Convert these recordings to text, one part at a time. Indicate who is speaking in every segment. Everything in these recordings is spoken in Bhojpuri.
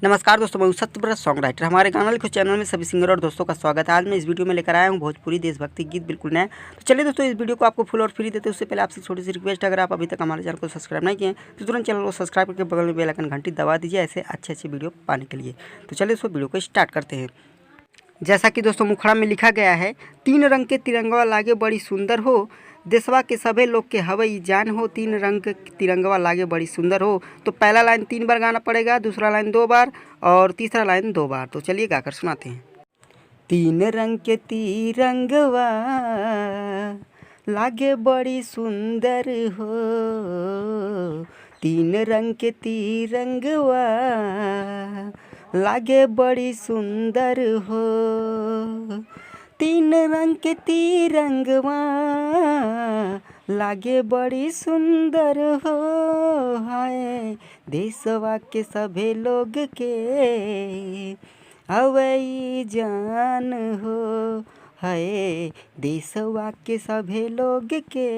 Speaker 1: नमस्कार दोस्तों, मैं सत्यव्रत सॉन्ग राइटर। हमारे गाना लिखो चैनल में सभी सिंगर और दोस्तों का स्वागत है। आज मैं इस वीडियो में लेकर आया हूं भोजपुरी देशभक्ति गीत बिल्कुल नया। तो चलिए दोस्तों, इस वीडियो को आपको फुल और फ्री देते उससे पहले आपसे छोटी सी रिक्वेस्ट, अगर आप अभी तक हमारे चैनल को सब्सक्राइब नहीं किए तो तुरंत चैनल को सब्सक्राइब करके बगल में बेल आइकन घंटी दबा दीजिए ऐसे अच्छे वीडियो पाने के लिए। तो चलिए दोस्तों, वीडियो को स्टार्ट करते हैं। जैसा कि दोस्तों मुखड़ा में लिखा गया है, 3 रंग के तिरंगा लागे बड़ी सुंदर हो, देशवा के सभे लोग के हवई जान हो, 3 रंग के तिरंगा लागे बड़ी सुंदर हो। तो पहला लाइन 3 बार गाना पड़ेगा, दूसरा लाइन 2 बार और तीसरा लाइन 2 बार। तो चलिए गाकर सुनाते हैं। 3 रंग के तिरंगवा लागे बड़ी सुंदर हो, 3 रंग के तिरंगवा लागे बड़ी सुंदर हो, 3 रंग के तिरंगवा लागे बड़ी सुंदर हो। हाय देशवा के सभे लोग के हवई जान हो, हाय देशवा के सभे लोग के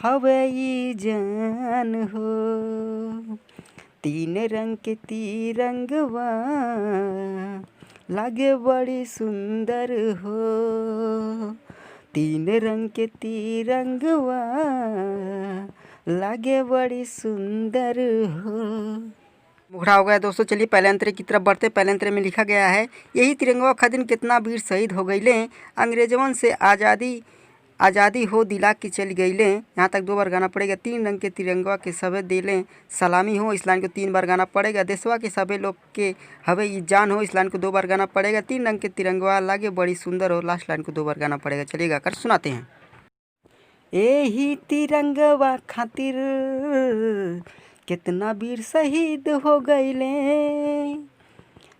Speaker 1: हवई जान हो। 3 रंग के तिरंगवा लागे बड़ी सुंदर हो, 3 रंग के तिरंगवा लागे बड़ी सुंदर हो। मुखड़ा हो गया दोस्तों। चलिए पहले अंतरे की तरफ बढ़ते। पहले अंतरे में लिखा गया है, यही तिरंगवा खातिर कितना वीर शहीद हो गईले, अंग्रेजवन से आज़ादी हो दिला के चल गईले। यहाँ तक 2 बार गाना पड़ेगा। 3 रंग के तिरंगा के सभे दिले सलामी हो, इस लाइन को 3 बार गाना पड़ेगा। देशवा के सभे लोग के हवे ई जान हो, इस लाइन को 2 बार गाना पड़ेगा। 3 रंग के तिरंगा लागे बड़ी सुंदर हो, लास्ट लाइन को 2 बार गाना पड़ेगा। चलिए गाकर सुनाते हैं। यही तिरंगवा खातिर कितना वीर शहीद हो गईले,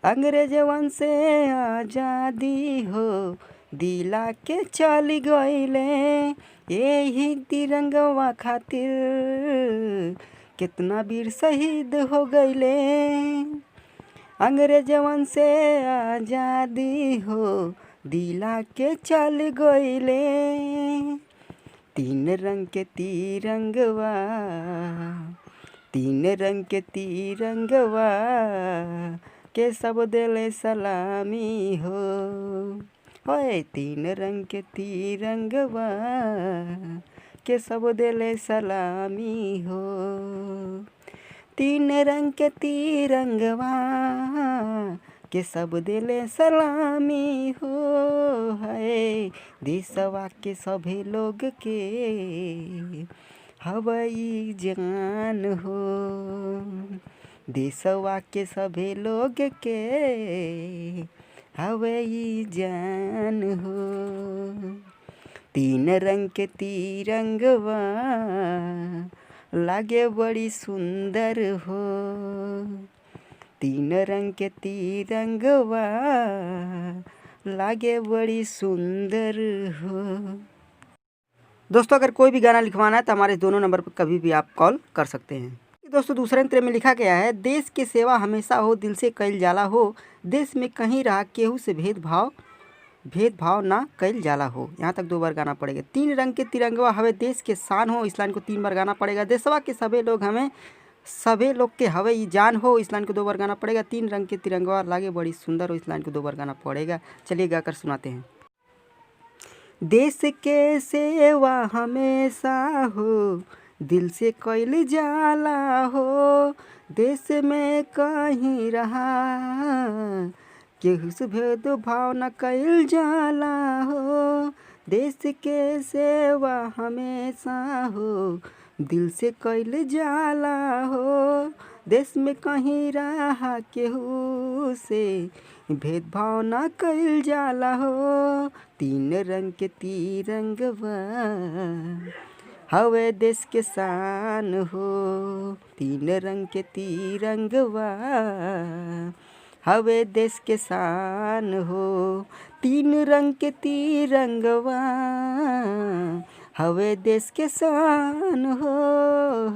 Speaker 1: अंग्रेजवन से आज़ादी हो दिला के चल गईले। यही तिरंगवा खातिर कितना वीर शहीद हो गईले, अंग्रेजवन से आज़ादी हो दिला के चल गईले। 3 रंग के तिरंगवा, 3 रंग के तिरंगवा के सब दिले सलामी हो, होए 3 रंग के तिरंगवा के सब दिले सलामी हो। 3 रंग के तिरंगवा के सब दिले सलामी हो, है देशवा के सभी लोग के हवई जान हो, देशवा के सभी लोग के हवई जान हो। 3 रंग के तिरंगवा लागे बड़ी सुंदर हो, 3 रंग के तिरंगवा लागे बड़ी सुंदर हो। दोस्तों अगर कोई भी गाना लिखवाना है तो हमारे दोनों नंबर पर कभी भी आप कॉल कर सकते हैं। दोस्तों दूसरे अंतरे में लिखा गया है, देश के सेवा हमेशा हो, दिल से कईल जाला हो, देश में कहीं रहा केहू से भेदभाव ना कईल जाला हो। यहाँ तक 2 बार गाना पड़ेगा। 3 रंग के तिरंगवा हवे देश के शान हो, इस लाइन को 3 बार गाना पड़ेगा। देशवा के सभी लोग के हवे ई जान हो, इस लाइन को 2 बार गाना पड़ेगा। 3 रंग के तिरंगवा लागे बड़ी सुंदर हो, इस लाइन को 2 बार गाना पड़ेगा। चलिए गाकर सुनाते हैं। देश के सेवा हमेशा हो, दिल से कईल जाला हो, देश में कहीं रहा केहू से भेदभाव न कईल जाला हो, देश के सेवा हमेशा हो, दिल से कईल जाला हो, देश में कहीं रहा केहू से भेदभाव न कईल जाला हो। 3 रंग के तिरंगवा हवे देश के शान हो, 3 रंग के तिरंगवा हवे देश के शान हो, 3 रंग के तिरंगवा हवे देश के शान हो,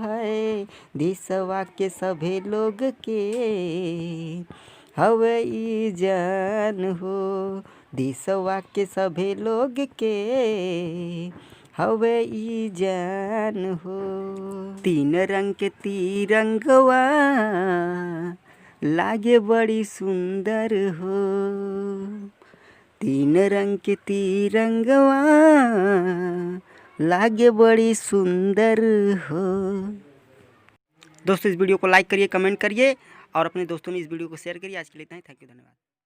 Speaker 1: है देशवा के सभे लोग के हवे ई जान हो, देशवा के सभे लोग के हवे ई जान हो। 3 रंग के तिरंगवा लागे बड़ी सुंदर हो, तीन रंग के तिरंगवा लागे बड़ी सुंदर हो। दोस्तों इस वीडियो को लाइक करिए, कमेंट करिए और अपने दोस्तों में इस वीडियो को शेयर करिए। आज के लिए इतना ही, थैंक यू, धन्यवाद।